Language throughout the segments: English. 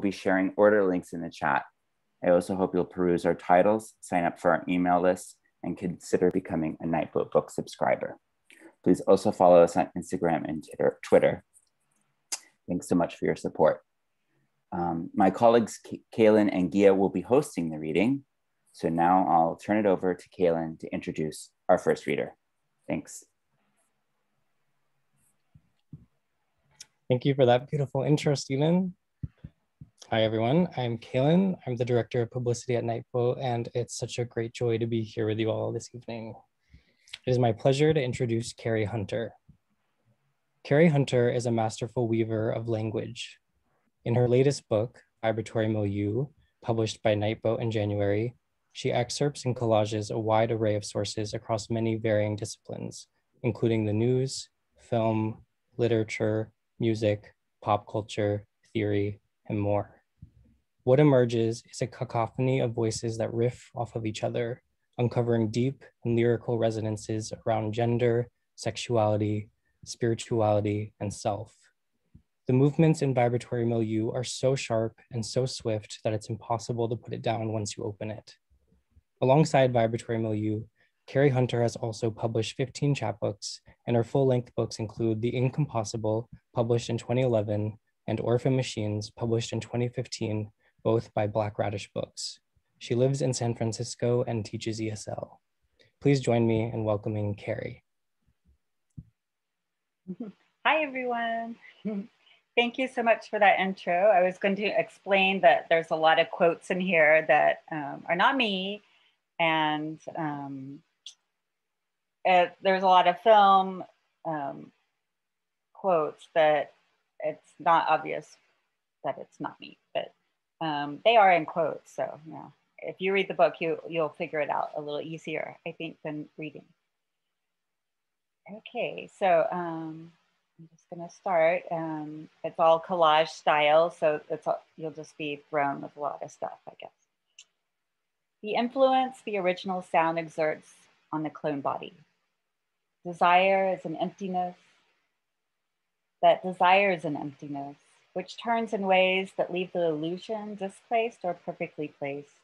be sharing order links in the chat. I also hope you'll peruse our titles, sign up for our email list, and consider becoming a Nightboat Book subscriber. Please also follow us on Instagram and Twitter. Thanks so much for your support. My colleagues Kaylin and Gia will be hosting the reading. So now I'll turn it over to Kaylin to introduce our first reader. Thanks. Thank you for that beautiful intro, Stephen. Hi, everyone. I'm Kaylin. I'm the Director of Publicity at Nightboat, and it's such a great joy to be here with you all this evening. It is my pleasure to introduce Carrie Hunter. Carrie Hunter is a masterful weaver of language. In her latest book, Vibratory Milieu, published by Nightboat in January, she excerpts and collages a wide array of sources across many varying disciplines, including the news, film, literature, music, pop culture, theory, and more. What emerges is a cacophony of voices that riff off of each other, uncovering deep and lyrical resonances around gender, sexuality, spirituality, and self. The movements in Vibratory Milieu are so sharp and so swift that it's impossible to put it down once you open it. Alongside Vibratory Milieu, Carrie Hunter has also published 15 chapbooks, and her full-length books include The Incompossible, published in 2011, and Orphan Machines, published in 2015, both by Black Radish Books. She lives in San Francisco and teaches ESL. Please join me in welcoming Carrie. Hi, everyone. Thank you so much for that intro. I was going to explain that there's a lot of quotes in here that are not me, and there's a lot of film quotes that it's not obvious that it's not me, but they are in quotes. So yeah, if you read the book, you'll figure it out a little easier, I think, than reading. Okay, so I'm just gonna start. It's all collage style, so you'll just be thrown with a lot of stuff, I guess. The influence the original sound exerts on the clone body. Desire is an emptiness that desires an emptiness, which turns in ways that leave the illusion displaced or perfectly placed.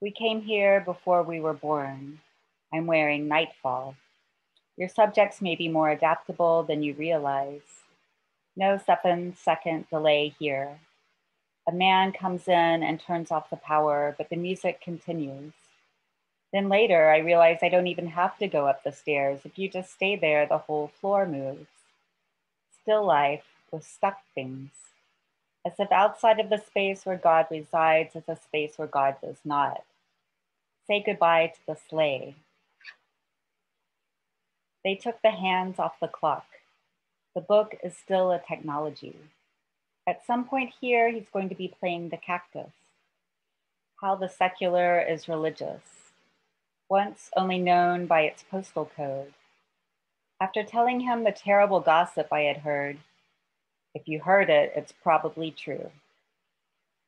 We came here before we were born. I'm wearing nightfall. Your subjects may be more adaptable than you realize. No 7-second delay here. A man comes in and turns off the power, but the music continues. Then later, I realize I don't even have to go up the stairs. If you just stay there, the whole floor moves. Still life with stuck things. As if outside of the space where God resides is a space where God does not. Say goodbye to the sleigh. They took the hands off the clock. The book is still a technology. At some point here, he's going to be playing the cactus. How the secular is religious, once only known by its postal code. After telling him the terrible gossip I had heard, if you heard it, it's probably true.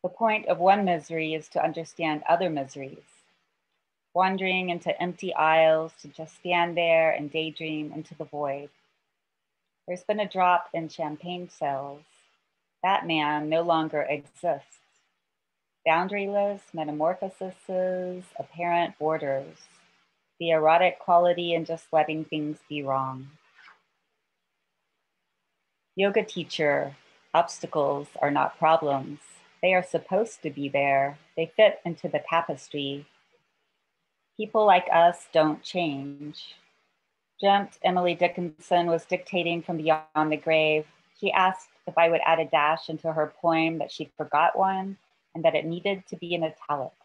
The point of one misery is to understand other miseries. Wandering into empty aisles to just stand there and daydream into the void. There's been a drop in champagne sales. That man no longer exists. Boundaryless metamorphoses, apparent borders. The erotic quality in just letting things be wrong. Yoga teacher, obstacles are not problems. They are supposed to be there. They fit into the tapestry. People like us don't change. Dreamt Emily Dickinson was dictating from beyond the grave. She asked if I would add a dash into her poem that she forgot one and that it needed to be in italics.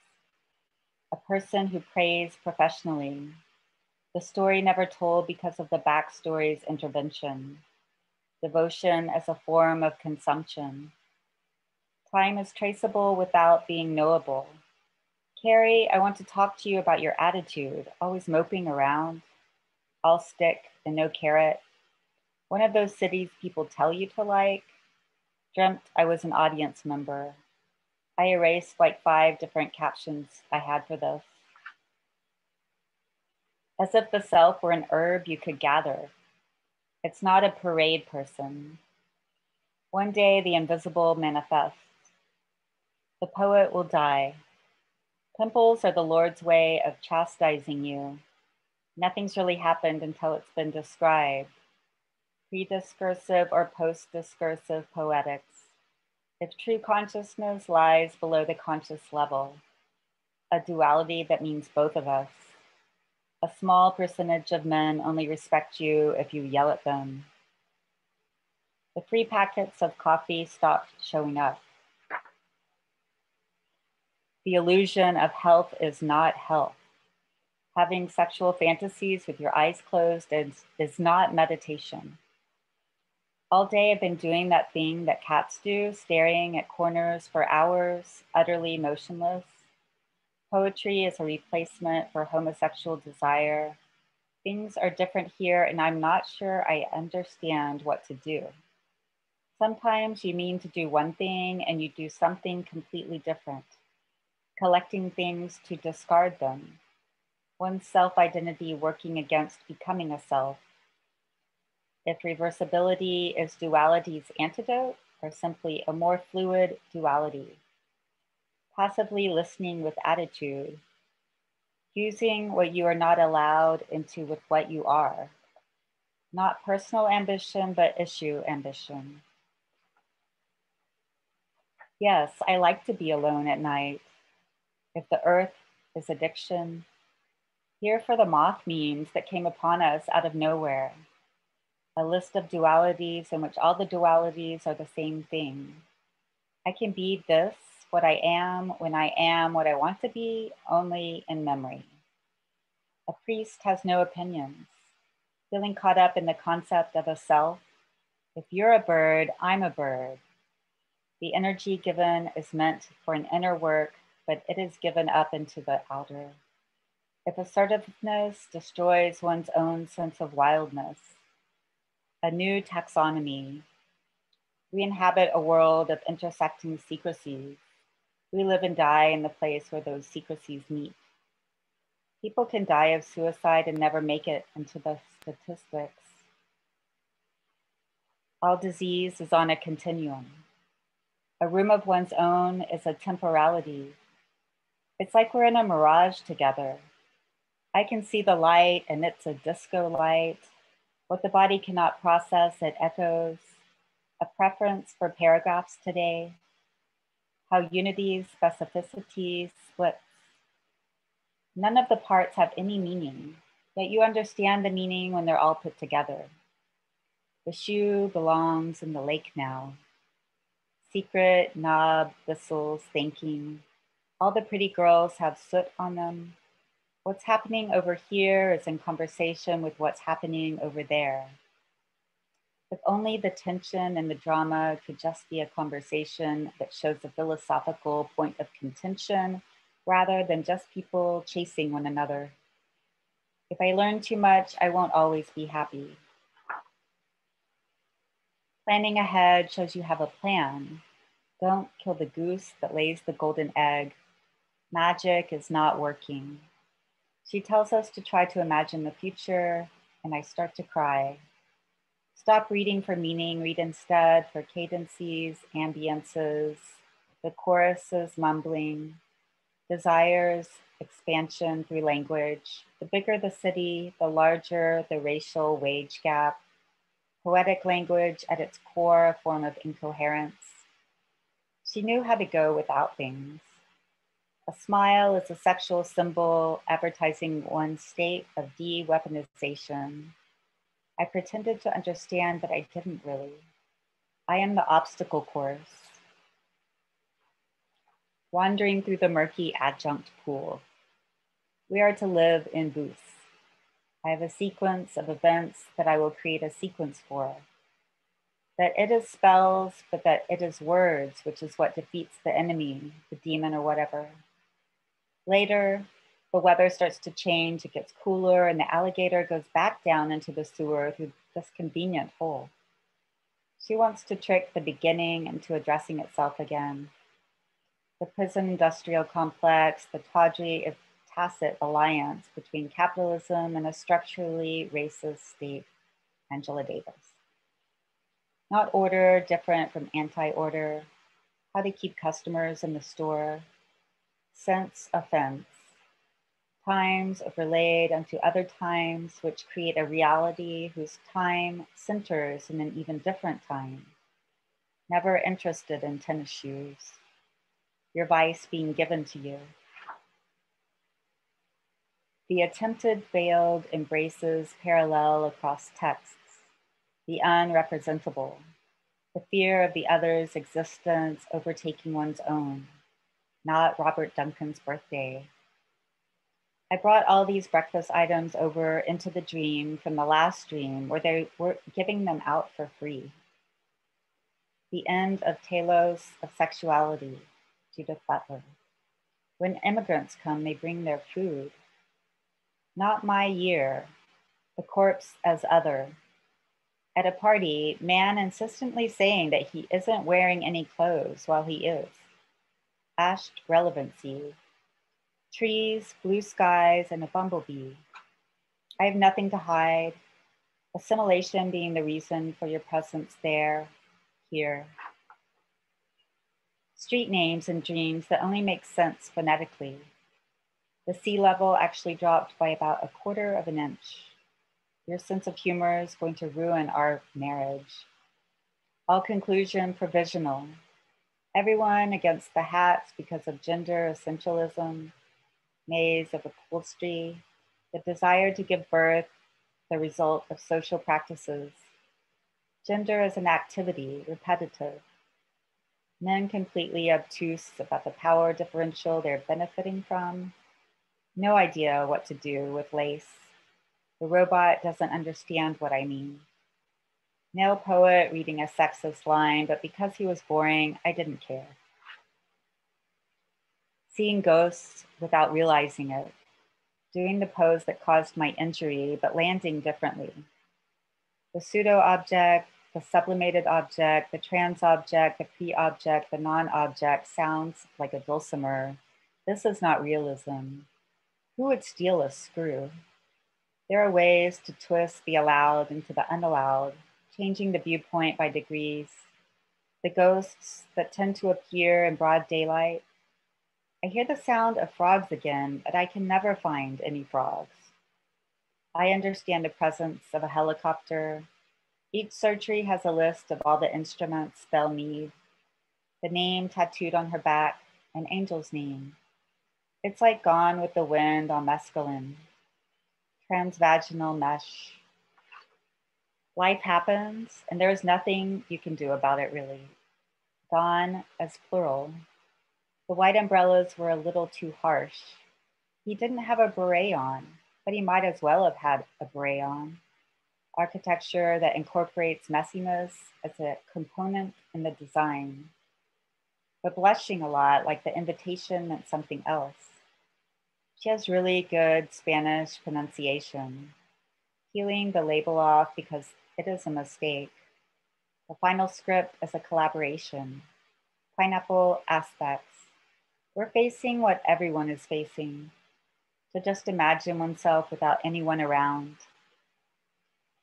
A person who prays professionally. The story never told because of the backstory's intervention. Devotion as a form of consumption. Time is traceable without being knowable. Carrie, I want to talk to you about your attitude, always moping around, all stick and no carrot. One of those cities people tell you to like. Dreamt I was an audience member. I erased like 5 different captions I had for this. As if the self were an herb you could gather. It's not a parade person. One day the invisible manifests. The poet will die. Pimples are the Lord's way of chastising you. Nothing's really happened until it's been described. Pre-discursive or post-discursive poetics. If true consciousness lies below the conscious level, a duality that means both of us. A small percentage of men only respect you if you yell at them. The free packets of coffee stopped showing up. The illusion of health is not health. Having sexual fantasies with your eyes closed is not meditation. All day I've been doing that thing that cats do, staring at corners for hours, utterly motionless. Poetry is a replacement for homosexual desire. Things are different here, and I'm not sure I understand what to do. Sometimes you mean to do one thing and you do something completely different. Collecting things to discard them. One's self-identity working against becoming a self. If reversibility is duality's antidote, or simply a more fluid duality. Passively listening with attitude. Fusing what you are not allowed into with what you are. Not personal ambition, but issue ambition. Yes, I like to be alone at night. If the earth is addiction, here for the moth memes that came upon us out of nowhere. A list of dualities in which all the dualities are the same thing. I can be this, what I am, when I am what I want to be, only in memory. A priest has no opinions. Feeling caught up in the concept of a self. If you're a bird, I'm a bird. The energy given is meant for an inner work, but it is given up into the outer. If assertiveness destroys one's own sense of wildness, a new taxonomy. We inhabit a world of intersecting secrecies. We live and die in the place where those secrecies meet. People can die of suicide and never make it into the statistics. All disease is on a continuum. A room of one's own is a temporality. It's like we're in a mirage together. I can see the light and it's a disco light. What the body cannot process, it echoes. A preference for paragraphs today. How unity's specificity splits. None of the parts have any meaning, yet you understand the meaning when they're all put together. The shoe belongs in the lake now. Secret, knob, whistles, thinking. All the pretty girls have soot on them. What's happening over here is in conversation with what's happening over there. If only the tension and the drama could just be a conversation that shows a philosophical point of contention rather than just people chasing one another. If I learn too much, I won't always be happy. Planning ahead shows you have a plan. Don't kill the goose that lays the golden egg. Magic is not working. She tells us to try to imagine the future, and I start to cry. Stop reading for meaning, read instead for cadences, ambiances, the choruses mumbling, desires, expansion through language. The bigger the city, the larger the racial wage gap. Poetic language at its core, a form of incoherence. She knew how to go without things. A smile is a sexual symbol advertising one's state of de-weaponization. I pretended to understand, but I didn't really. I am the obstacle course. Wandering through the murky adjunct pool. We are to live in booths. I have a sequence of events that I will create a sequence for. That it is spells, but that it is words, which is what defeats the enemy, the demon or whatever. Later, the weather starts to change, it gets cooler, and the alligator goes back down into the sewer through this convenient hole. She wants to trick the beginning into addressing itself again. The prison industrial complex, the tawdry tacit alliance between capitalism and a structurally racist state, Angela Davis. Not order different from anti-order. how to keep customers in the store, sense offense, times overlaid unto other times which create a reality whose time centers in an even different time, never interested in tennis shoes, your vice being given to you. The attempted veiled embraces parallel across texts, the unrepresentable, the fear of the other's existence overtaking one's own, not Robert Duncan's birthday. I brought all these breakfast items over into the dream from the last dream where they were giving them out for free. The end of Telos of Sexuality, Judith Butler. When immigrants come, they bring their food. Not my year, the corpse as other. At a party, man insistently saying that he isn't wearing any clothes while he is. Ashed relevancy. Trees, blue skies, and a bumblebee. I have nothing to hide. Assimilation being the reason for your presence there, here. Street names and dreams that only make sense phonetically. The sea level actually dropped by about 1/4 of an inch. Your sense of humor is going to ruin our marriage. All conclusion provisional. Everyone against the hats because of gender essentialism, maze of upholstery, the desire to give birth, the result of social practices. Gender as an activity, repetitive. Men completely obtuse about the power differential they're benefiting from. No idea what to do with lace. The robot doesn't understand what I mean. Male poet reading a sexist line, but because he was boring, I didn't care. Seeing ghosts without realizing it. Doing the pose that caused my injury, but landing differently. The pseudo object, the sublimated object, the trans object, the pre-object, the non-object sounds like a dulcimer. This is not realism. Who would steal a screw? There are ways to twist the allowed into the unallowed, changing the viewpoint by degrees. The ghosts that tend to appear in broad daylight. I hear the sound of frogs again, but I can never find any frogs. I understand the presence of a helicopter. Each surgery has a list of all the instruments they'll need. The name tattooed on her back, an angel's name. It's like Gone with the Wind on mescaline. Transvaginal mesh. Life happens, and there is nothing you can do about it, really. Gone as plural. The white umbrellas were a little too harsh. He didn't have a beret on, but he might as well have had a beret on. Architecture that incorporates messiness as a component in the design. But blushing a lot, like the invitation meant something else. She has really good Spanish pronunciation. Peeling the label off because it is a mistake. The final script is a collaboration. Pineapple aspects. We're facing what everyone is facing. To just imagine oneself without anyone around.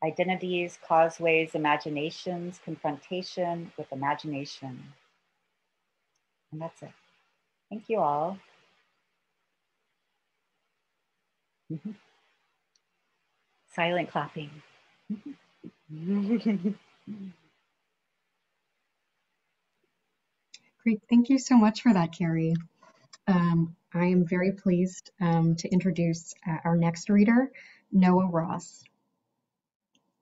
Identities, causeways, imaginations, confrontation with imagination. And that's it. Thank you all. Silent clapping. Great, thank you so much for that, Carrie. I am very pleased to introduce our next reader, Noah Ross.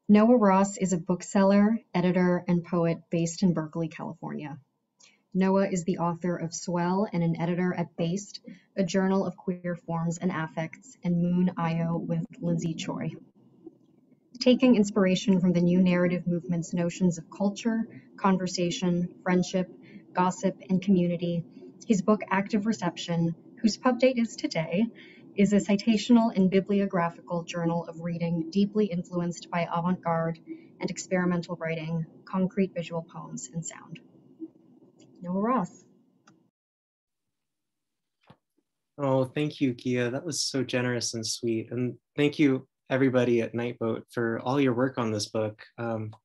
Noah Ross is a bookseller, editor, and poet based in Berkeley, California. Noah is the author of Swell and an editor at Based, a journal of queer forms and affects, and Moon Io with Lindsay Choi. Taking inspiration from the new narrative movement's notions of culture, conversation, friendship, gossip, and community, his book Active Reception, whose pub date is today, is a citational and bibliographical journal of reading deeply influenced by avant-garde and experimental writing, concrete visual poems, and sound. Noah Ross. Oh, thank you, Gia. That was so generous and sweet. And thank you, everybody at Nightboat for all your work on this book.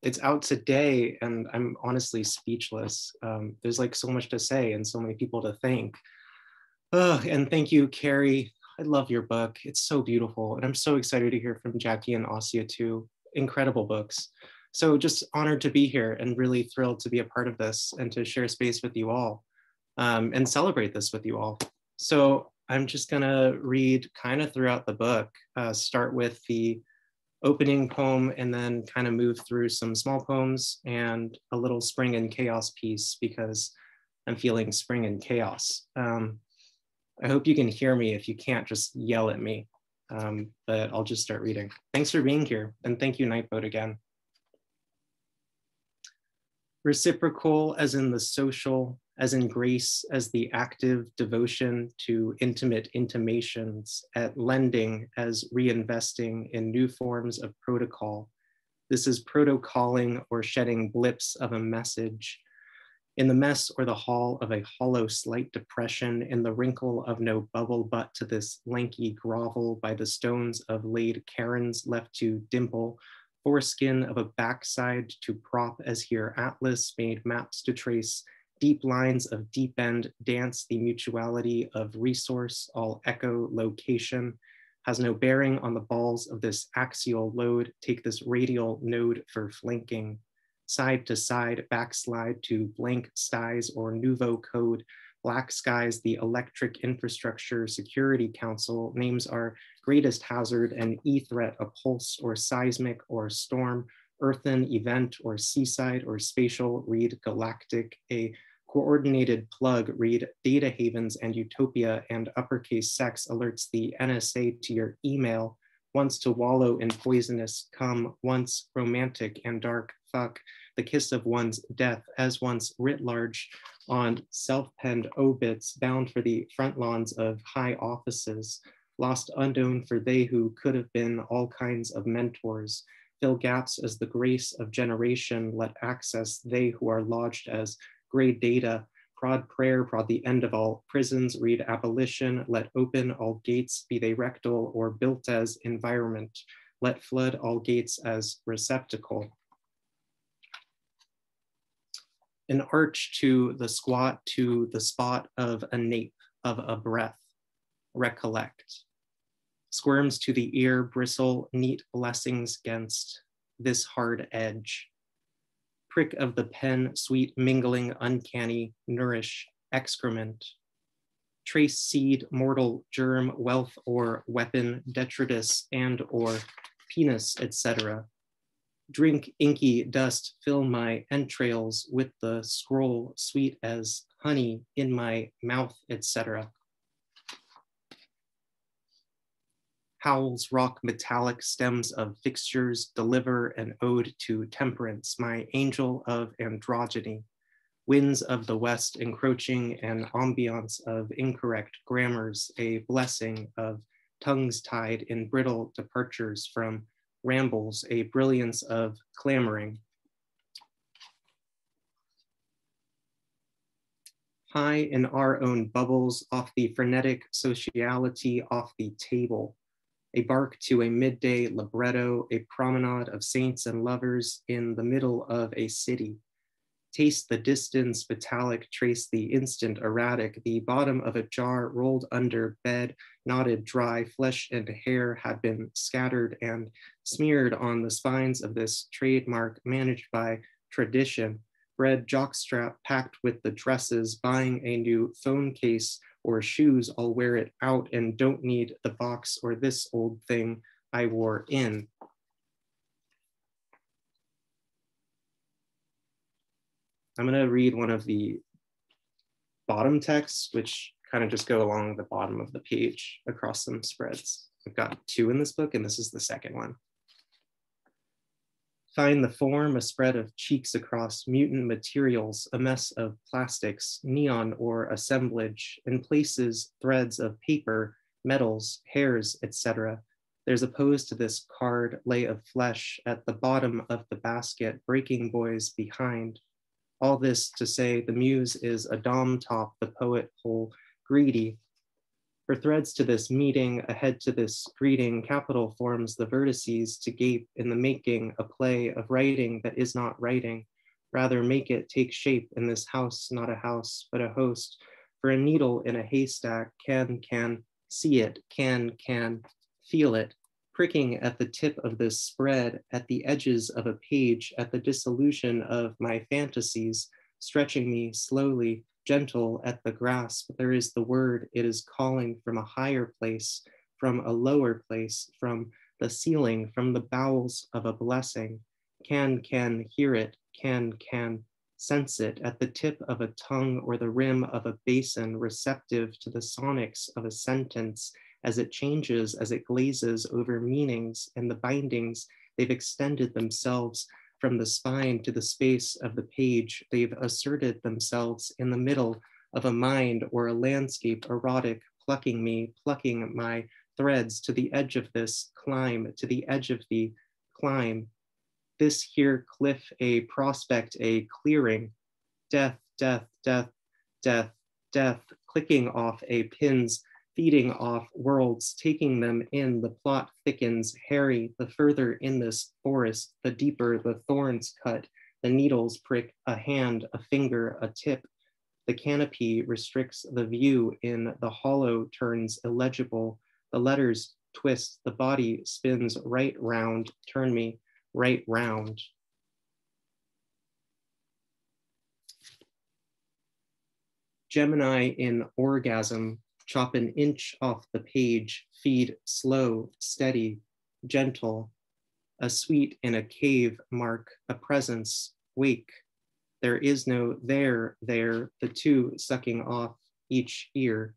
It's out today and I'm honestly speechless. There's like so much to say and so many people to thank. Oh, and thank you, Carrie. I love your book. It's so beautiful. And I'm so excited to hear from Jackie and Asia too. Incredible books. So just honored to be here and really thrilled to be a part of this and to share space with you all and celebrate this with you all. So I'm just gonna read kind of throughout the book, start with the opening poem and then kind of move through some small poems and a little spring and chaos piece because I'm feeling spring and chaos. I hope you can hear me. If you can't, just yell at me, but I'll just start reading. Thanks for being here and thank you Nightboat again. Reciprocal as in the social, as in grace, as the active devotion to intimate intimations, at lending as reinvesting in new forms of protocol. This is protocolling or shedding blips of a message. In the mess or the hall of a hollow slight depression, in the wrinkle of no bubble but to this lanky grovel by the stones of laid cairns left to dimple, foreskin of a backside to prop as here Atlas made maps to trace, deep lines of deep end dance the mutuality of resource, all echo location, has no bearing on the balls of this axial load, take this radial node for flanking, side to side, backslide to blank skies or nouveau code, black skies, the electric infrastructure security council names are greatest hazard and E-threat, a pulse or seismic or storm, earthen event or seaside or spatial, read galactic, a coordinated plug, read data havens and utopia and uppercase sex alerts the NSA to your email, once to wallow in poisonous come, once romantic and dark fuck, the kiss of one's death as once writ large on self-penned obits bound for the front lawns of high offices, lost unknown for they who could have been all kinds of mentors, fill gaps as the grace of generation, let access they who are lodged as gray data, prod prayer, prod the end of all prisons, read abolition, let open all gates, be they rectal or built as environment, let flood all gates as receptacle. An arch to the squat, to the spot of a nape, of a breath, recollect. Squirms to the ear, bristle, neat blessings against this hard edge. Prick of the pen, sweet mingling, uncanny, nourish, excrement. Trace seed, mortal germ, wealth or weapon, detritus and or penis, etc. Drink inky dust, fill my entrails with the scroll, sweet as honey in my mouth, etc. Howls rock metallic stems of fixtures, deliver an ode to temperance, my angel of androgyny. Winds of the west encroaching an ambiance of incorrect grammars, a blessing of tongues tied in brittle departures from rambles, a brilliance of clamoring. High in our own bubbles, off the frenetic sociality, off the table. A bark to a midday libretto, a promenade of saints and lovers in the middle of a city. Taste the distance, metallic, trace the instant erratic, the bottom of a jar rolled under bed, knotted dry, flesh and hair had been scattered and smeared on the spines of this trademark managed by tradition. Bread jockstrap packed with the dresses, buying a new phone case or shoes, I'll wear it out and don't need the box or this old thing I wore in. I'm gonna read one of the bottom texts, which kind of just go along the bottom of the page across some spreads. I've got 2 in this book and this is the second one. Find the form, a spread of cheeks across mutant materials, a mess of plastics, neon or assemblage, in places threads of paper, metals, hairs, etc. There's a pose to this card, lay of flesh at the bottom of the basket, breaking boys behind. All this to say the muse is a dom top, the poet whole greedy. For threads to this meeting, ahead to this greeting, capital forms the vertices to gape in the making, a play of writing that is not writing. Rather make it take shape in this house, not a house, but a host. For a needle in a haystack can see it, can feel it, pricking at the tip of this spread, at the edges of a page, at the dissolution of my fantasies, stretching me slowly, gentle at the grasp. There is the word, it is calling from a higher place, from a lower place, from the ceiling, from the bowels of a blessing. Can hear it, can sense it at the tip of a tongue or the rim of a basin, receptive to the sonics of a sentence as it changes, as it glazes over meanings and the bindings. They've extended themselves from the spine to the space of the page. They've asserted themselves in the middle of a mind or a landscape erotic, plucking me, plucking my threads to the edge of this climb, to the edge of the climb. This here cliff, a prospect, a clearing, death, clicking off a pins, feeding off worlds, taking them in, the plot thickens, hairy, the further in this forest, the deeper the thorns cut, the needles prick a hand, a finger, a tip. The canopy restricts the view in the hollow turns illegible, the letters twist, the body spins right round, turn me right round. Gemini in orgasm, chop an inch off the page, feed slow, steady, gentle, a sweet in a cave mark, a presence, wake. There is no there, the two sucking off each ear.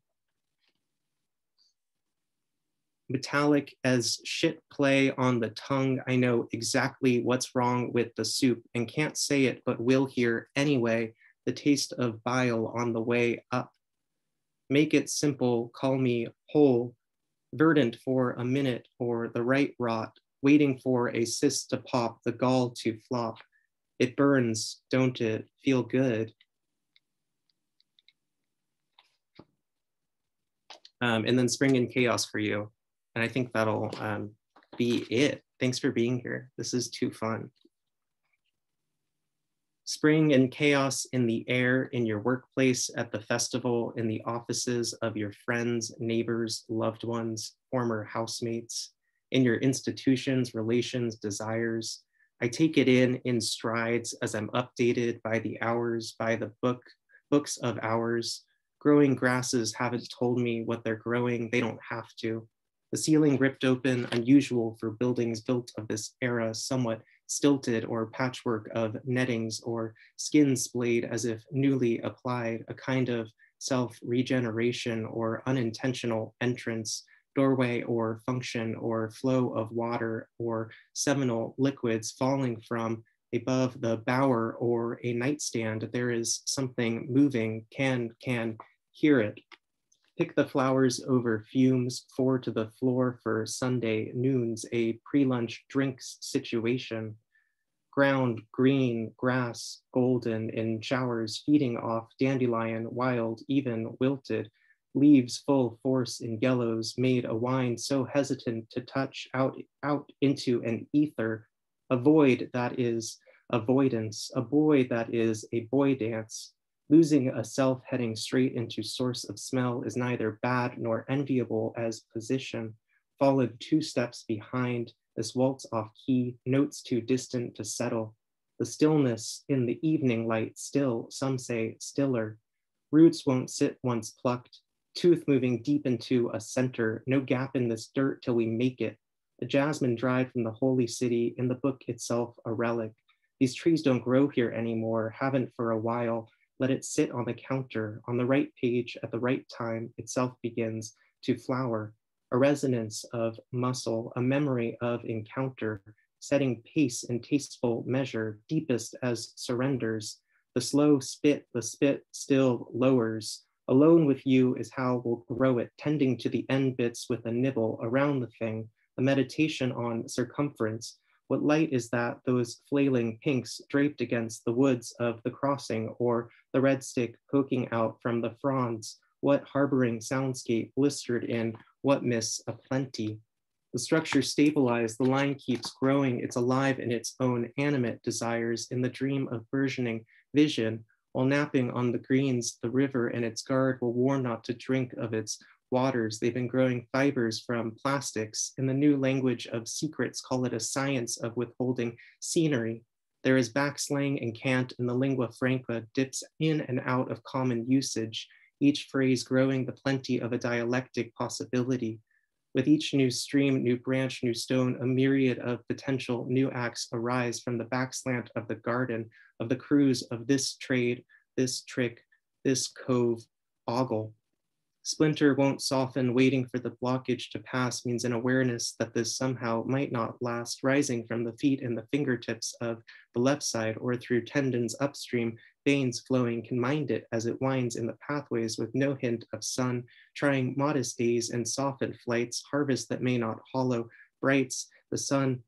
Metallic as shit play on the tongue, I know exactly what's wrong with the soup and can't say it, but will hear anyway, the taste of bile on the way up. Make it simple, call me whole, verdant for a minute or the right rot, waiting for a cyst to pop, the gall to flop. It burns, don't it? Feel good. And then spring and chaos for you. And I think that'll be it. Thanks for being here. This is too fun. Spring and chaos in the air, in your workplace, at the festival, in the offices of your friends, neighbors, loved ones, former housemates, in your institutions, relations, desires. I take it in strides as I'm updated by the hours, by the books of hours. Growing grasses haven't told me what they're growing. They don't have to. The ceiling ripped open, unusual for buildings built of this era, somewhat stilted or patchwork of nettings or skin splayed as if newly applied, a kind of self-regeneration or unintentional entrance, doorway or function or flow of water or seminal liquids falling from above the bower or a nightstand. There is something moving, can hear it. Pick the flowers over fumes, 4 to the floor for Sunday noons, a pre-lunch drinks situation. Ground, green, grass, golden in showers, feeding off dandelion, wild, even wilted. Leaves full force in yellows, made a wine so hesitant to touch out into an ether. A void that is avoidance, a boy that is a boy dance. Losing a self heading straight into source of smell is neither bad nor enviable as position. Followed 2 steps behind, this waltz off key, notes too distant to settle. The stillness in the evening light, still, some say stiller. Roots won't sit once plucked, tooth moving deep into a center, no gap in this dirt till we make it. A jasmine dried from the holy city, in the book itself a relic. These trees don't grow here anymore, haven't for a while. Let it sit on the counter, on the right page at the right time, itself begins to flower. A resonance of muscle, a memory of encounter, setting pace in tasteful measure, deepest as surrenders. The slow spit, the spit still lowers. Alone with you is how we'll grow it, tending to the end bits with a nibble around the thing, a meditation on circumference. What light is that, those flailing pinks draped against the woods of the crossing, or the red stick poking out from the fronds? What harboring soundscape blistered in, what mists aplenty. The structure stabilized, the line keeps growing, it's alive in its own animate desires, in the dream of burgeoning vision. While napping on the greens, the river and its guard will warn not to drink of its waters. They've been growing fibers from plastics. In the new language of secrets, call it a science of withholding scenery. There is backslang and cant, and the lingua franca dips in and out of common usage, each phrase growing the plenty of a dialectic possibility. With each new stream, new branch, new stone, a myriad of potential new acts arise from the backslant of the garden, of the cruise of this trade, this trick, this cove, ogle. Splinter won't soften, waiting for the blockage to pass means an awareness that this somehow might not last, rising from the feet and the fingertips of the left side or through tendons upstream, veins flowing can mind it as it winds in the pathways with no hint of sun, trying modest days and softened flights, harvest that may not hollow, brights, the sun,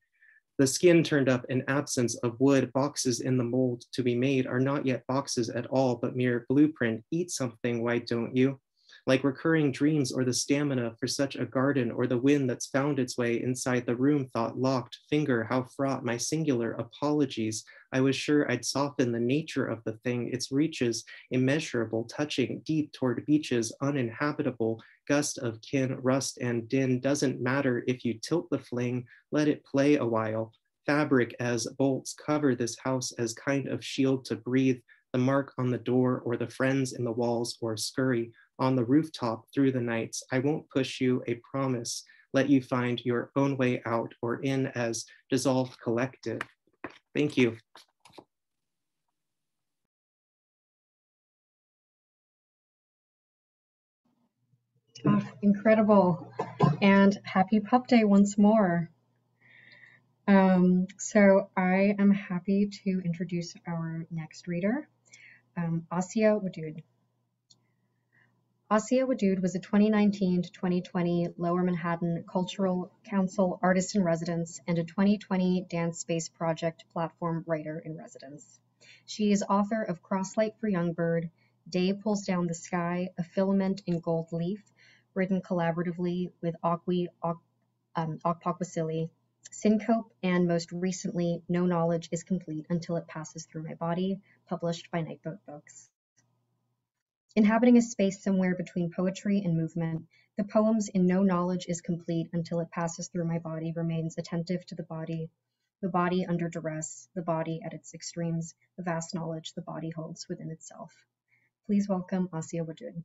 the skin turned up in absence of wood, boxes in the mold to be made are not yet boxes at all, but mere blueprint. Eat something, why don't you? Like recurring dreams or the stamina for such a garden or the wind that's found its way inside the room, thought locked, finger, how fraught, my singular apologies. I was sure I'd soften the nature of the thing, its reaches immeasurable, touching deep toward beaches uninhabitable, gust of kin, rust and din, doesn't matter if you tilt the fling, let it play a while. Fabric as bolts cover this house as kind of shield to breathe, the mark on the door or the friends in the walls or scurry on the rooftop through the nights. I won't push you, a promise, let you find your own way out or in as dissolved collective. Thank you. Oh, incredible. And happy Pup Day once more. So I am happy to introduce our next reader, Asia Wadood. Asia Wadood was a 2019 to 2020 Lower Manhattan Cultural Council Artist in Residence and a 2020 Dance Space Project Platform Writer in Residence. She is author of Crosslight for Youngbird, Day Pulls Down the Sky, A Filament in Gold Leaf, written collaboratively with Akwi Okpakwasili, Syncope, and most recently, No Knowledge is Complete Until It Passes Through My Body, published by Nightboat Books. Inhabiting a space somewhere between poetry and movement, the poems in No Knowledge is Complete Until It Passes Through My Body remains attentive to the body under duress, the body at its extremes, the vast knowledge the body holds within itself. Please welcome Asia Wadood.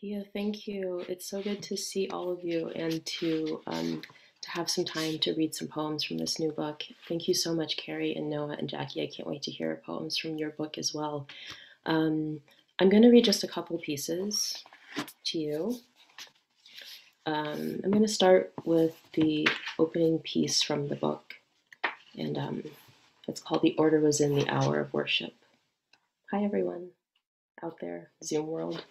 Yeah, thank you. It's so good to see all of you and to have some time to read some poems from this new book. Thank you so much, Carrie and Noah and Jackie. I can't wait to hear poems from your book as well. I'm going to read just a couple pieces to you. I'm going to start with the opening piece from the book, and it's called The Order Was in the Hour of Worship. Hi, everyone out there, Zoom world.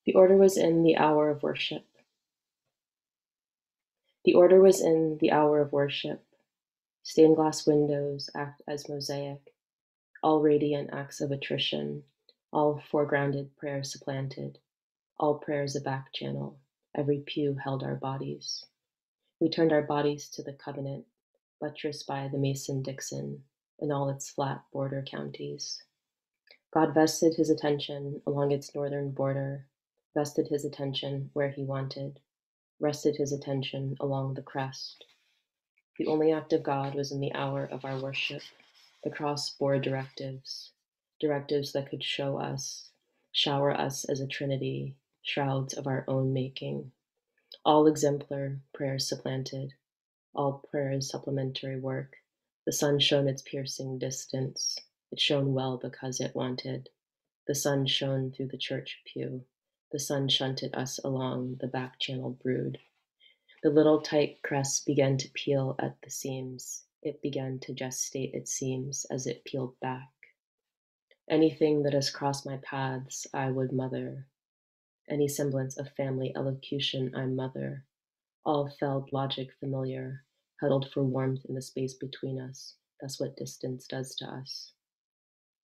The order was in the hour of worship. The order was in the hour of worship. Stained glass windows act as mosaic, all radiant acts of attrition, all foregrounded prayers supplanted, all prayers a back channel, every pew held our bodies. We turned our bodies to the covenant, buttressed by the Mason-Dixon in all its flat border counties. God vested his attention along its northern border, vested his attention where he wanted, rested his attention along the crest. The only act of God was in the hour of our worship, the cross bore directives, directives that could shower us as a trinity, shrouds of our own making. All exemplar prayers supplanted, all prayers supplementary work. The sun shone its piercing distance. It shone well because it wanted. The sun shone through the church pew. The sun shunted us along the back channel brood. The little tight crest began to peel at the seams. It began to gestate its seams as it peeled back. Anything that has crossed my paths, I would mother. Any semblance of family elocution, I mother. All felled logic familiar, huddled for warmth in the space between us. That's what distance does to us.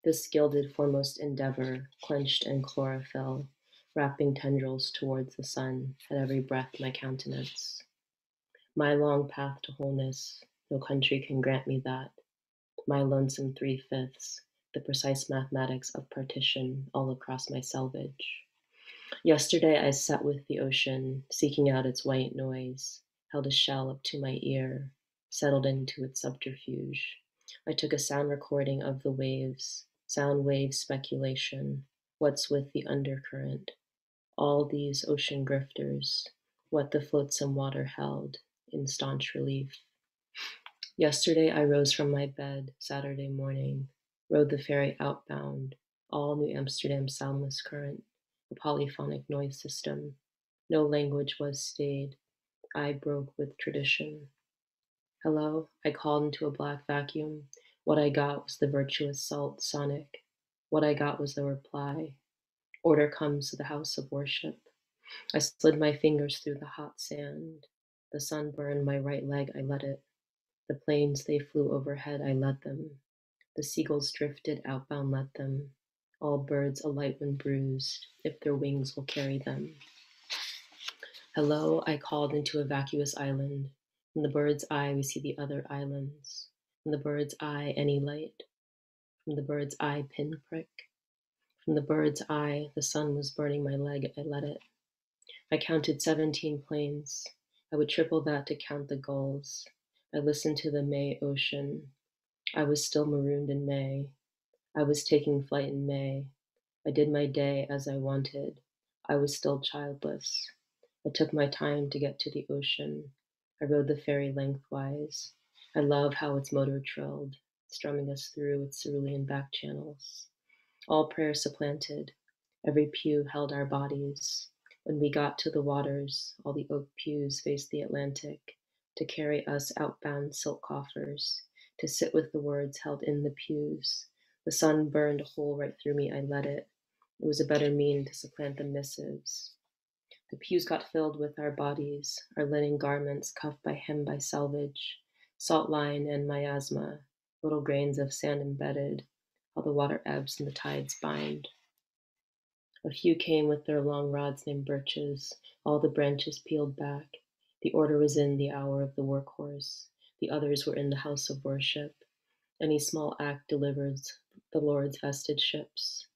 This gilded foremost endeavor, clenched in chlorophyll, wrapping tendrils towards the sun, at every breath my countenance. My long path to wholeness, no country can grant me that. My lonesome 3/5, the precise mathematics of partition all across my selvage. Yesterday I sat with the ocean, seeking out its white noise, held a shell up to my ear, settled into its subterfuge. I took a sound recording of the waves, sound wave speculation, what's with the undercurrent, all these ocean grifters, what the flotsam water held in staunch relief. Yesterday I rose from my bed, Saturday morning, rode the ferry outbound, all New Amsterdam soundless current, a polyphonic noise system. No language was stayed. I broke with tradition. Hello, I called into a black vacuum. What I got was the virtuous salt sonic. What I got was the reply. Order comes to the house of worship. I slid my fingers through the hot sand. The sun burned my right leg, I let it. The planes, they flew overhead, I let them. The seagulls drifted outbound, let them. All birds alight when bruised, if their wings will carry them. Hello, I called into a vacuous island. From the bird's eye, we see the other islands. From the bird's eye, any light. From the bird's eye, pinprick. From the bird's eye, the sun was burning my leg, I let it. I counted 17 planes. I would triple that to count the gulls. I listened to the May ocean. I was still marooned in May. I was taking flight in May. I did my day as I wanted. I was still childless. I took my time to get to the ocean. I rode the ferry lengthwise. I love how its motor trilled, strumming us through its cerulean back channels. All prayer supplanted. Every pew held our bodies. When we got to the waters, all the oak pews faced the Atlantic, to carry us outbound silk coffers, to sit with the words held in the pews. The sun burned a hole right through me, I let it. It was a better mean to supplant the missives. The pews got filled with our bodies, our linen garments cuffed by hem by selvage, salt line and miasma, little grains of sand embedded, how the water ebbs and the tides bind. A few came with their long rods named birches, all the branches peeled back. The order was in the hour of the workhorse. The others were in the house of worship. Any small act delivers the Lord's vested ships.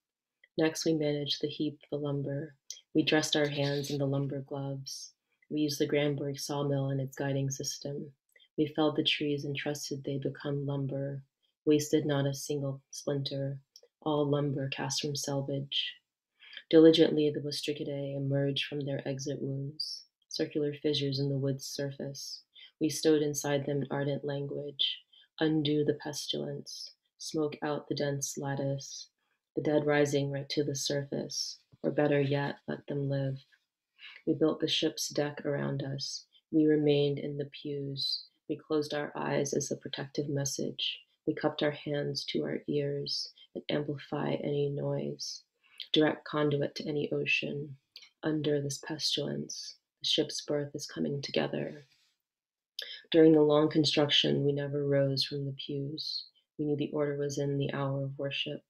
Next we managed the heap, the lumber. We dressed our hands in the lumber gloves. We used the Granberg sawmill and its guiding system. We felled the trees and trusted they'd become lumber. Wasted not a single splinter. All lumber cast from selvage. Diligently the Wistricidae emerged from their exit wounds, circular fissures in the wood's surface. We stowed inside them in ardent language. Undo the pestilence, smoke out the dense lattice, the dead rising right to the surface, or better yet, let them live. We built the ship's deck around us. We remained in the pews. We closed our eyes as a protective message. We cupped our hands to our ears and amplify any noise. Direct conduit to any ocean. Under this pestilence, the ship's berth is coming together. During the long construction, we never rose from the pews. We knew the order was in the hour of worship.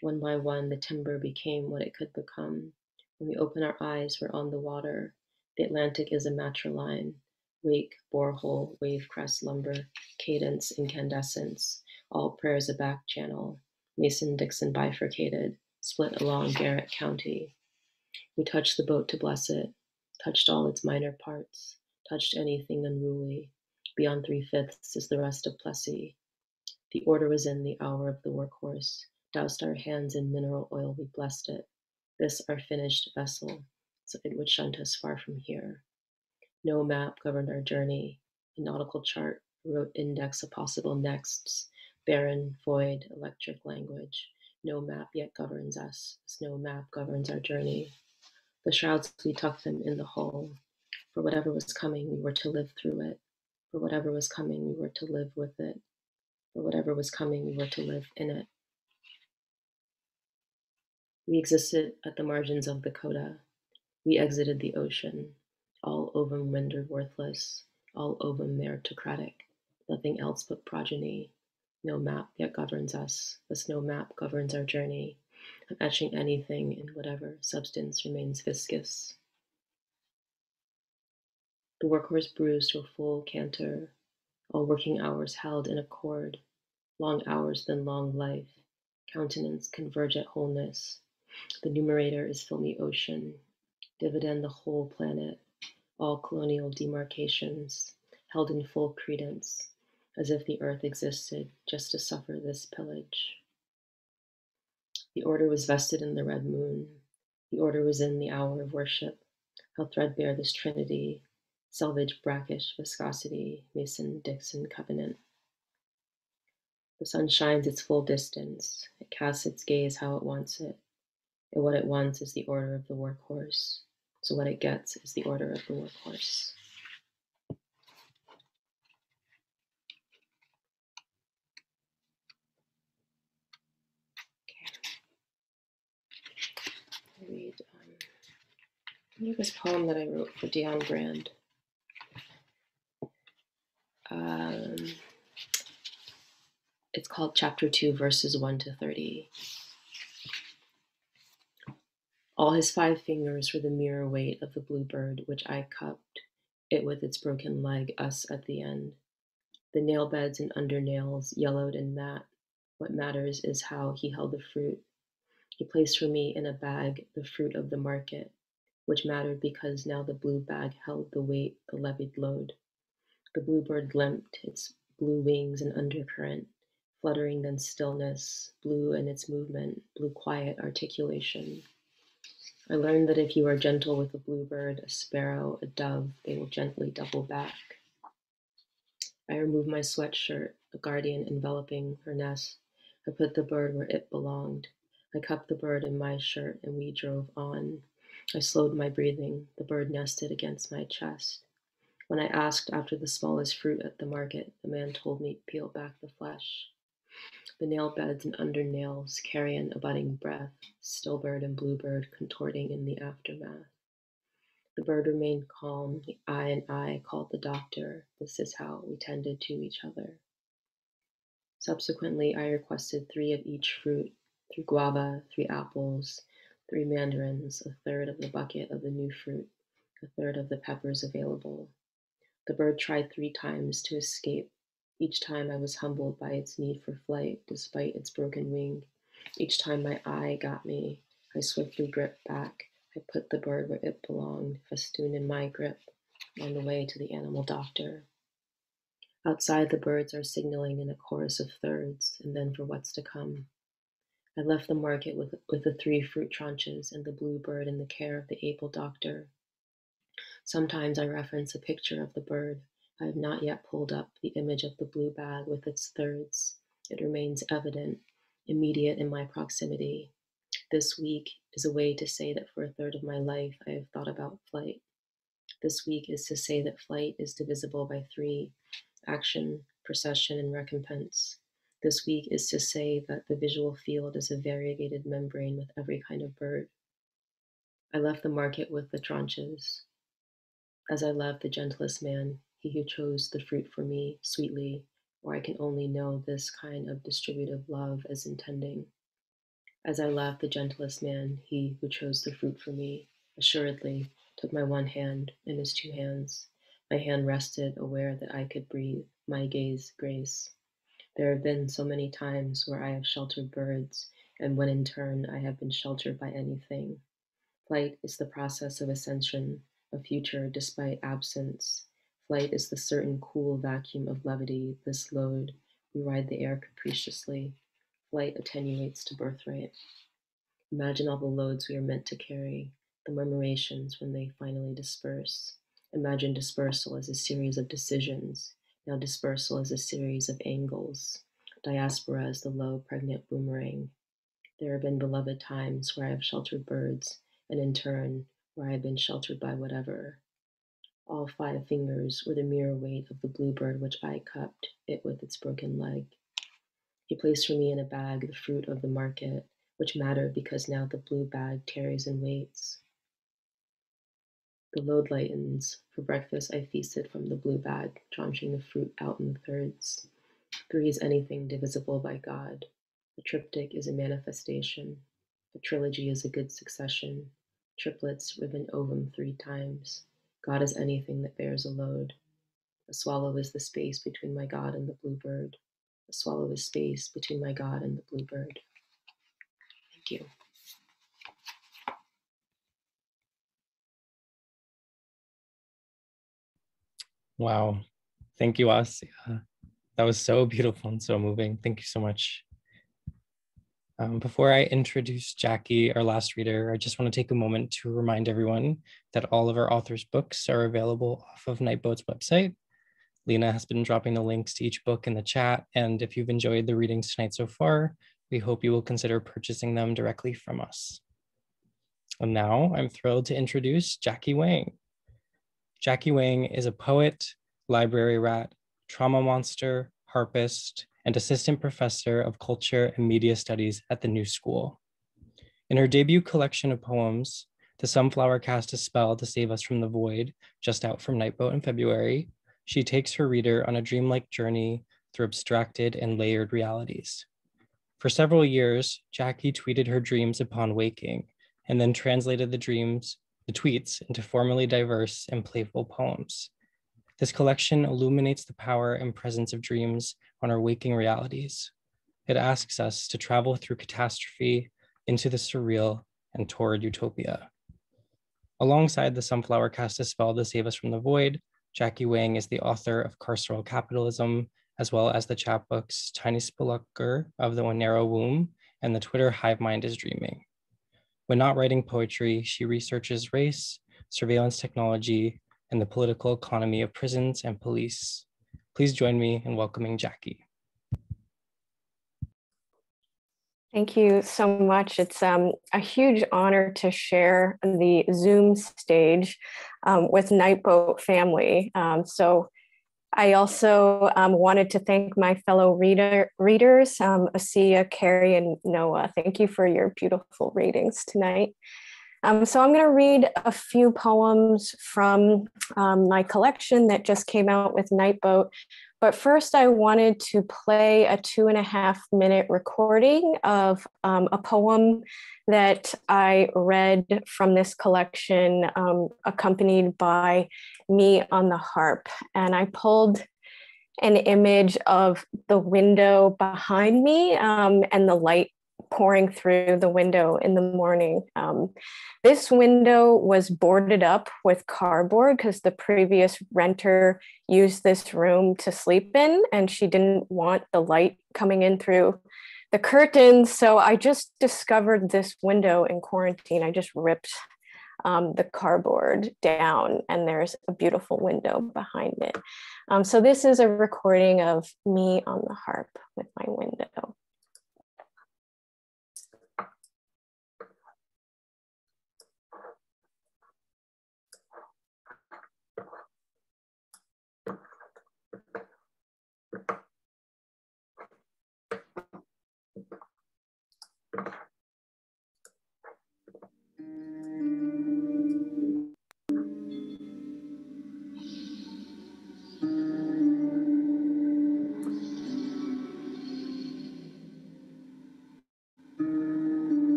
One by one, the timber became what it could become. When we open our eyes, we're on the water. The Atlantic is a matriline. Wake, borehole, wave crest, lumber, cadence, incandescence. All prayers a back channel. Mason-Dixon bifurcated, split along Garrett County. We touched the boat to bless it, touched all its minor parts, touched anything unruly. Beyond 3/5 is the rest of Plessy. The order was in the hour of the workhorse. Doused our hands in mineral oil, we blessed it. This our finished vessel, so it would shunt us far from here. No map governed our journey. A nautical chart wrote index of possible nexts, barren, void, electric language. No map yet governs us, as no map governs our journey. The shrouds, we tucked them in the hull. For whatever was coming, we were to live through it. For whatever was coming, we were to live with it. For whatever was coming, we were to live in it. We existed at the margins of the coda. We exited the ocean, all ovum rendered worthless, all ovum meritocratic, nothing else but progeny. No map yet governs us, thus no map governs our journey of etching anything in whatever substance remains viscous. The workhorse bruised to a full canter, all working hours held in accord, long hours then long life, countenance converge at wholeness. The numerator is filmy ocean, dividend the whole planet, all colonial demarcations, held in full credence, as if the earth existed just to suffer this pillage. The order was vested in the red moon. The order was in the hour of worship. How threadbare this trinity, selvage, brackish, viscosity, Mason, Dixon, covenant. The sun shines its full distance. It casts its gaze how it wants it. And what it wants is the order of the workhorse. So what it gets is the order of the workhorse. I read this poem that I wrote for Dion Brand. It's called Chapter 2, verses 1 to 30. All his 5 fingers were the mirror weight of the bluebird, which I cupped, it with its broken leg, us at the end. The nail beds and undernails, yellowed and matte. What matters is how he held the fruit. He placed for me in a bag the fruit of the market, which mattered because now the blue bag held the weight, the levied load. The bluebird limped, its blue wings an undercurrent, fluttering then stillness, blue in its movement, blue quiet articulation. I learned that if you are gentle with a bluebird, a sparrow, a dove, they will gently double back. I removed my sweatshirt, a guardian enveloping her nest. I put the bird where it belonged. I cupped the bird in my shirt and we drove on. I slowed my breathing. The bird nested against my chest. When I asked after the smallest fruit at the market, the man told me peel back the flesh. The nail beds and undernails, carrion, a budding breath, stillbird and bluebird contorting in the aftermath. The bird remained calm. The eye and I called the doctor. This is how we tended to each other. Subsequently, I requested 3 of each fruit, 3 guava, 3 apples, 3 mandarins, a third of the bucket of the new fruit, a third of the peppers available. The bird tried 3 times to escape. Each time I was humbled by its need for flight, despite its broken wing. Each time my eye got me, I swiftly gripped back. I put the bird where it belonged, festooned in my grip, on the way to the animal doctor. Outside, the birds are signaling in a chorus of thirds, and then for what's to come. I left the market with the 3 fruit tranches and the bluebird in the care of the able doctor. Sometimes I reference a picture of the bird. I have not yet pulled up the image of the blue bag with its thirds. It remains evident, immediate in my proximity. This week is a way to say that for a third of my life I have thought about flight. This week is to say that flight is divisible by 3, action, procession, and recompense. This week is to say that the visual field is a variegated membrane with every kind of bird. I left the market with the tranches. As I left the gentlest man, he who chose the fruit for me, sweetly, or I can only know this kind of distributive love as intending. As I left the gentlest man, he who chose the fruit for me, assuredly, took my one hand in his 2 hands. My hand rested, aware that I could breathe, my gaze grace. There have been so many times where I have sheltered birds, and when in turn I have been sheltered by anything. Flight is the process of ascension, of future despite absence. Flight is the certain cool vacuum of levity, this load. We ride the air capriciously. Flight attenuates to birthright. Imagine all the loads we are meant to carry, the murmurations when they finally disperse. Imagine dispersal as a series of decisions, now dispersal as a series of angles. Diaspora as the low, pregnant boomerang. There have been beloved times where I have sheltered birds, and in turn, where I have been sheltered by whatever. All 5 fingers were the mirror weight of the bluebird which I cupped, it with its broken leg. He placed for me in a bag the fruit of the market, which mattered because now the blue bag tarries and waits. The load lightens. For breakfast, I feasted from the blue bag, tranching the fruit out in thirds. 3 is anything divisible by God. The triptych is a manifestation. The trilogy is a good succession. Triplets, ribbon ovum 3 times. God is anything that bears a load. A swallow is the space between my God and the bluebird. A swallow is space between my God and the bluebird. Thank you. Wow. Thank you, Asia. That was so beautiful and so moving. Thank you so much. Before I introduce Jackie, our last reader, I just want to take a moment to remind everyone that all of our authors' books are available off of Nightboat's website. Lena has been dropping the links to each book in the chat, and if you've enjoyed the readings tonight so far, we hope you will consider purchasing them directly from us. And now I'm thrilled to introduce Jackie Wang. Jackie Wang is a poet, library rat, trauma monster, harpist, and assistant professor of culture and media studies at the New School. In her debut collection of poems, The Sunflower Cast a Spell to Save Us from the Void, just out from Nightboat in February, she takes her reader on a dreamlike journey through abstracted and layered realities. For several years, Jackie tweeted her dreams upon waking, and then translated the tweets into formally diverse and playful poems. This collection illuminates the power and presence of dreams on our waking realities. It asks us to travel through catastrophe into the surreal and toward utopia. Alongside The Sunflower Cast a Spell to Save Us from the Void, Jackie Wang is the author of Carceral Capitalism, as well as the chapbooks Tiny Spelunker of the Narrow Womb and the Twitter Hive Mind is Dreaming. When not writing poetry, she researches race, surveillance technology, and the political economy of prisons and police. Please join me in welcoming Jackie. Thank you so much. It's a huge honor to share the Zoom stage with Nightboat family. So I also wanted to thank my fellow readers, Asia, Carrie, and Noah. Thank you for your beautiful readings tonight. So I'm going to read a few poems from my collection that just came out with Nightboat. But first, I wanted to play a 2.5-minute recording of a poem that I read from this collection, accompanied by me on the harp. And I pulled an image of the window behind me and the light pouring through the window in the morning. This window was boarded up with cardboard because the previous renter used this room to sleep in, and she didn't want the light coming in through the curtains. So I just discovered this window in quarantine. I just ripped the cardboard down, and there's a beautiful window behind it. So this is a recording of me on the harp with my window.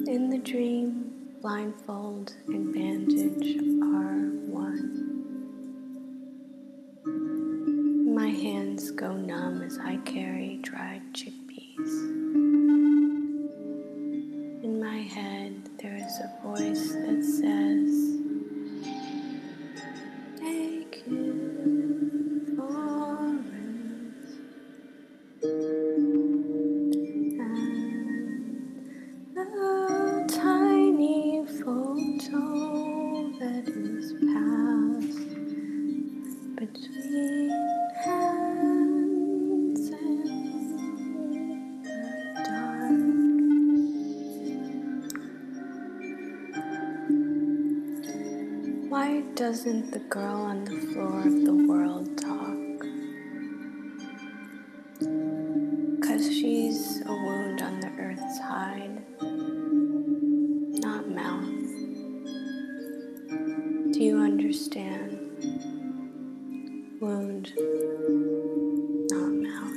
In the dream, blindfold and bandage are one. My hands go numb as I carry dried chickpeas. In my head, there is a voice that says, doesn't the girl on the floor of the world talk? 'Cause she's a wound on the earth's hide, not mouth. Do you understand? Wound, not mouth.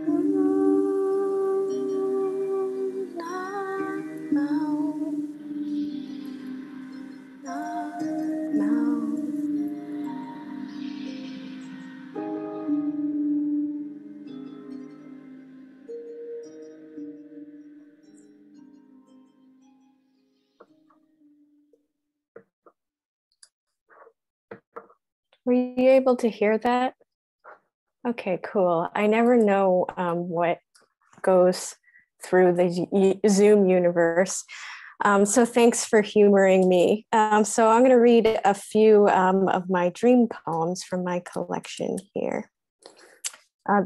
Wound, not mouth. Not mouth. Were you able to hear that? Okay, cool. I never know what goes through the Zoom universe. So thanks for humoring me. So I'm going to read a few of my dream poems from my collection here.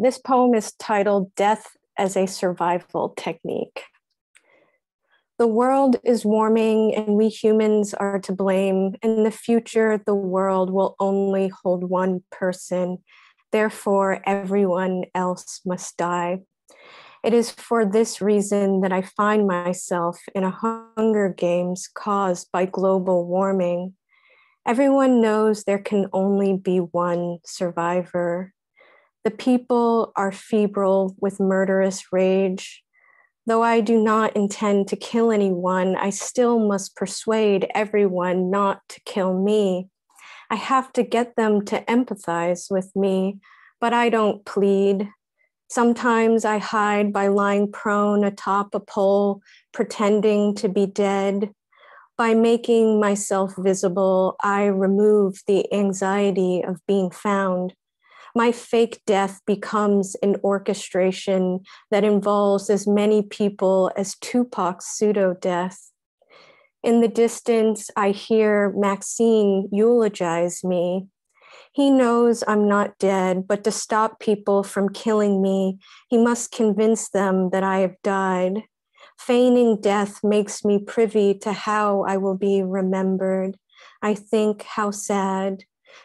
This poem is titled Death as a Survival Technique. The world is warming and we humans are to blame. In the future, the world will only hold one person. Therefore, everyone else must die. It is for this reason that I find myself in a Hunger Games caused by global warming. Everyone knows there can only be one survivor. The people are febrile with murderous rage. Though I do not intend to kill anyone, I still must persuade everyone not to kill me. I have to get them to empathize with me, but I don't plead. Sometimes I hide by lying prone atop a pole, pretending to be dead. By making myself visible, I remove the anxiety of being found. My fake death becomes an orchestration that involves as many people as Tupac's pseudo-death. In the distance, I hear Maxine eulogize me. He knows I'm not dead, but to stop people from killing me, he must convince them that I have died. Feigning death makes me privy to how I will be remembered. I think how sad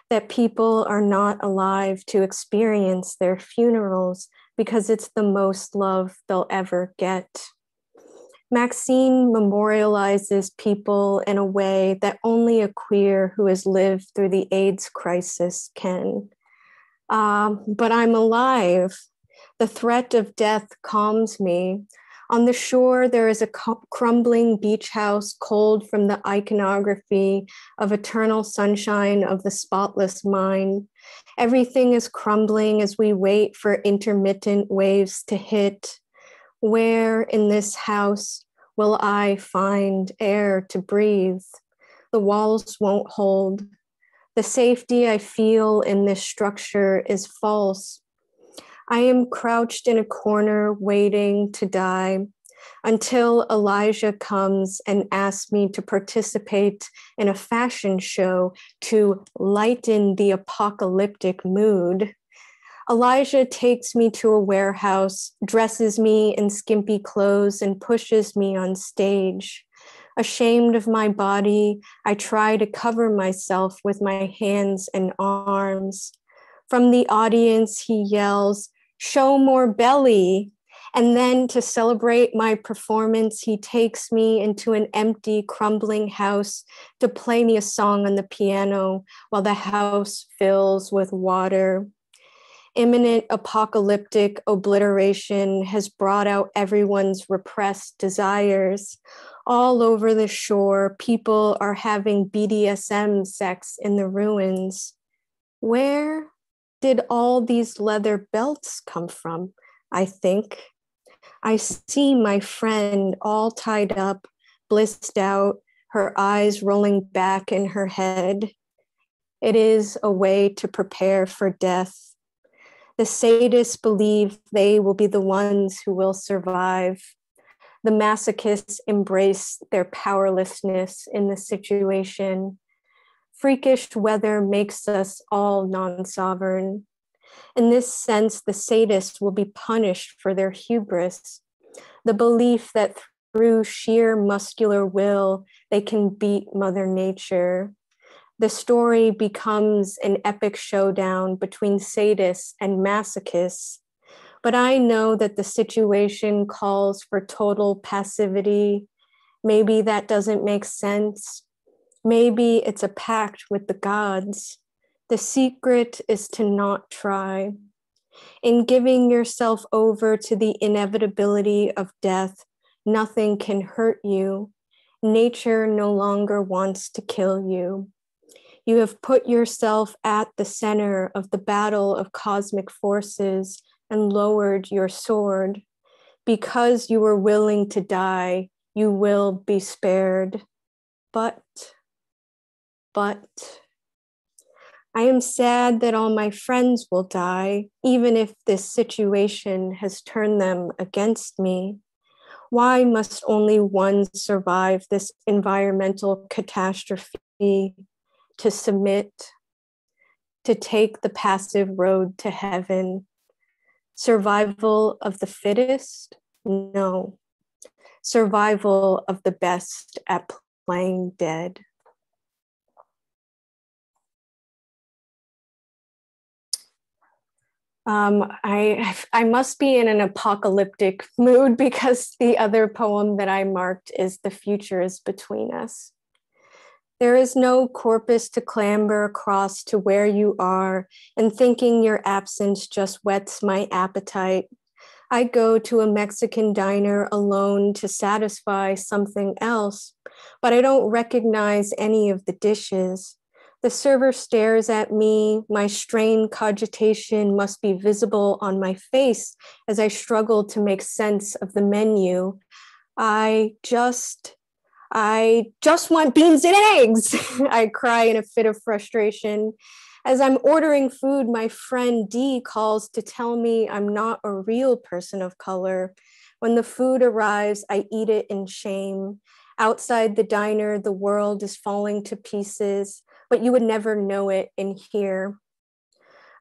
that people are not alive to experience their funerals because it's the most love they'll ever get. Maxine memorializes people in a way that only a queer who has lived through the AIDS crisis can. But I'm alive. The threat of death calms me. On the shore, there is a crumbling beach house, cold from the iconography of eternal sunshine of the spotless mind. Everything is crumbling as we wait for intermittent waves to hit. Where in this house will I find air to breathe? The walls won't hold. The safety I feel in this structure is false. I am crouched in a corner waiting to die until Elijah comes and asks me to participate in a fashion show to lighten the apocalyptic mood. Elijah takes me to a warehouse, dresses me in skimpy clothes, and pushes me on stage. Ashamed of my body, I try to cover myself with my hands and arms. From the audience, he yells, "Show more belly." And then to celebrate my performance, he takes me into an empty, crumbling house to play me a song on the piano while the house fills with water. Imminent apocalyptic obliteration has brought out everyone's repressed desires. All over the shore, people are having BDSM sex in the ruins. Where did all these leather belts come from? I think. I see my friend all tied up, blissed out, her eyes rolling back in her head. It is a way to prepare for death. The sadists believe they will be the ones who will survive. The masochists embrace their powerlessness in the situation. Freakish weather makes us all non-sovereign. In this sense, the sadists will be punished for their hubris. the belief that through sheer muscular will, they can beat Mother Nature. The story becomes an epic showdown between sadists and masochists. But I know that the situation calls for total passivity. Maybe that doesn't make sense. Maybe it's a pact with the gods. The secret is to not try. In giving yourself over to the inevitability of death, nothing can hurt you. Nature no longer wants to kill you. You have put yourself at the center of the battle of cosmic forces and lowered your sword. Because you were willing to die, you will be spared. But I am sad that all my friends will die, even if this situation has turned them against me. Why must only one survive this environmental catastrophe? To submit, to take the passive road to heaven? Survival of the fittest? No. Survival of the best at playing dead. I must be in an apocalyptic mood because the other poem that I marked is The Future is Between Us. There is no corpus to clamber across to where you are, and thinking your absence just whets my appetite. I go to a Mexican diner alone to satisfy something else, but I don't recognize any of the dishes. The server stares at me. My strained cogitation must be visible on my face as I struggle to make sense of the menu. I just want beans and eggs, I cry in a fit of frustration. As I'm ordering food, my friend D calls to tell me I'm not a real person of color. When the food arrives, I eat it in shame. Outside the diner, the world is falling to pieces, but you would never know it in here.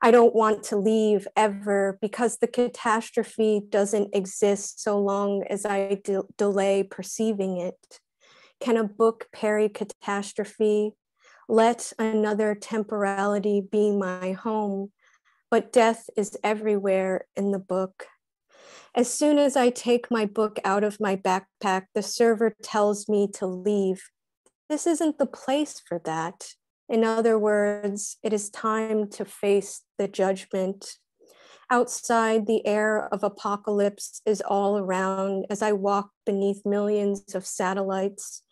I don't want to leave ever because the catastrophe doesn't exist so long as I delay perceiving it. Can a book parry catastrophe? Let another temporality be my home, but death is everywhere in the book. As soon as I take my book out of my backpack, the server tells me to leave. This isn't the place for that. In other words, it is time to face the judgment. Outside, the air of apocalypse is all around as I walk beneath millions of satellites.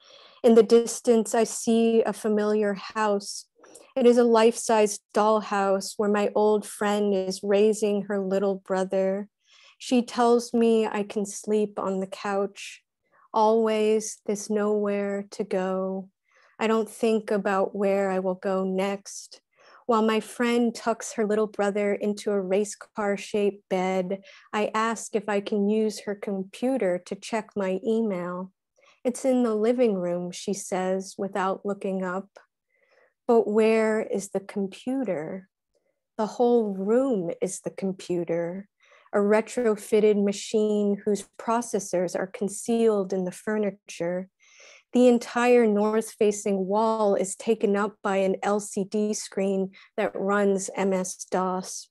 In the distance, I see a familiar house. It is a life-size dollhouse where my old friend is raising her little brother. She tells me I can sleep on the couch. Always, there's nowhere to go. I don't think about where I will go next. While my friend tucks her little brother into a race car-shaped bed, I ask if I can use her computer to check my email. It's in the living room, she says, without looking up. But where is the computer? The whole room is the computer, a retrofitted machine whose processors are concealed in the furniture. The entire north-facing wall is taken up by an LCD screen that runs MS-DOS.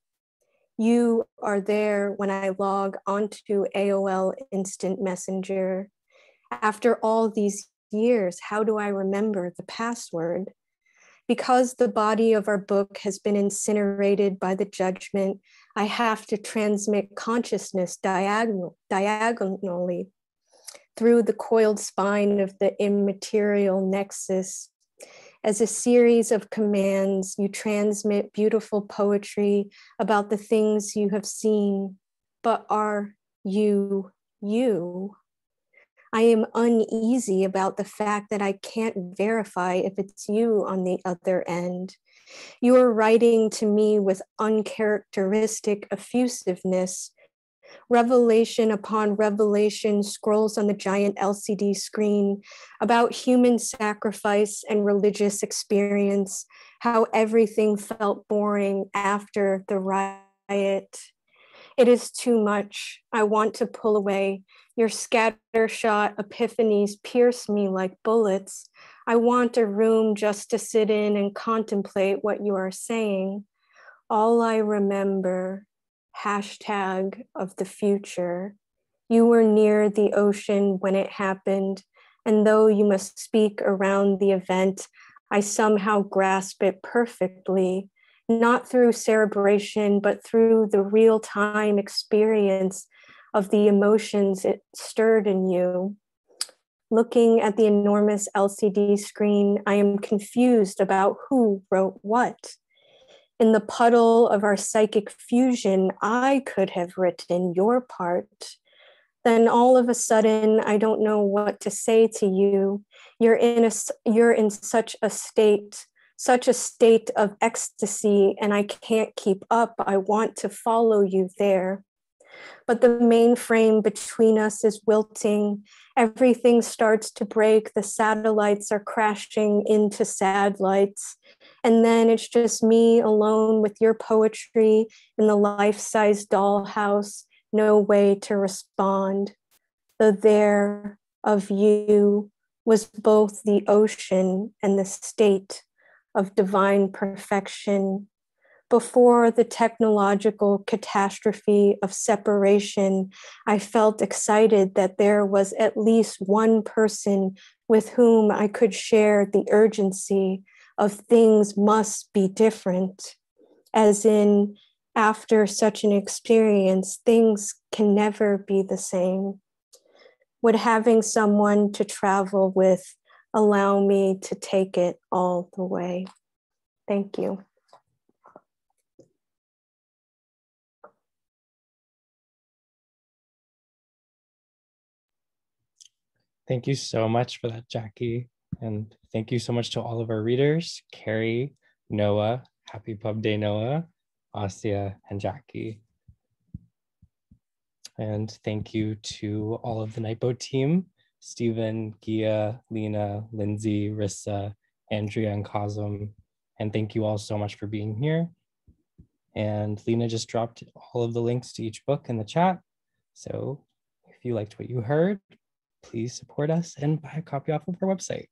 You are there when I log onto AOL Instant Messenger. After all these years, how do I remember the password? Because the body of our book has been incinerated by the judgment, I have to transmit consciousness diagonally through the coiled spine of the immaterial nexus. As a series of commands, you transmit beautiful poetry about the things you have seen, but are you you? I am uneasy about the fact that I can't verify if it's you on the other end. You are writing to me with uncharacteristic effusiveness. Revelation upon revelation scrolls on the giant LCD screen about human sacrifice and religious experience, how everything felt boring after the riot. It is too much. I want to pull away. Your scattershot epiphanies pierce me like bullets. I want a room just to sit in and contemplate what you are saying. All I remember, hashtag of the future. You were near the ocean when it happened, and though you must speak around the event, I somehow grasp it perfectly, not through cerebration, but through the real-time experience of the emotions it stirred in you. Looking at the enormous LCD screen, I am confused about who wrote what. In the puddle of our psychic fusion, I could have written your part. Then all of a sudden, I don't know what to say to you. You're in such a state of ecstasy, and I can't keep up. I want to follow you there. But the mainframe between us is wilting. Everything starts to break. The satellites are crashing into sad lights. And then it's just me alone with your poetry in the life-size dollhouse, no way to respond. The there of you was both the ocean and the state of divine perfection. Before the technological catastrophe of separation, I felt excited that there was at least one person with whom I could share the urgency of things must be different, as in, after such an experience, things can never be the same. Would having someone to travel with allow me to take it all the way? Thank you. Thank you so much for that, Jackie. And thank you so much to all of our readers, Carrie, Noah, happy Pub Day, Noah, Asia, and Jackie. And thank you to all of the Nightboat team, Stephen, Gia, Lena, Lindsay, Rissa, Andrea, and Cosm. And thank you all so much for being here. And Lena just dropped all of the links to each book in the chat. So if you liked what you heard, please support us and buy a copy off of our website.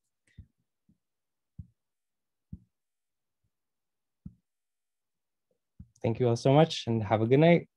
Thank you all so much and have a good night.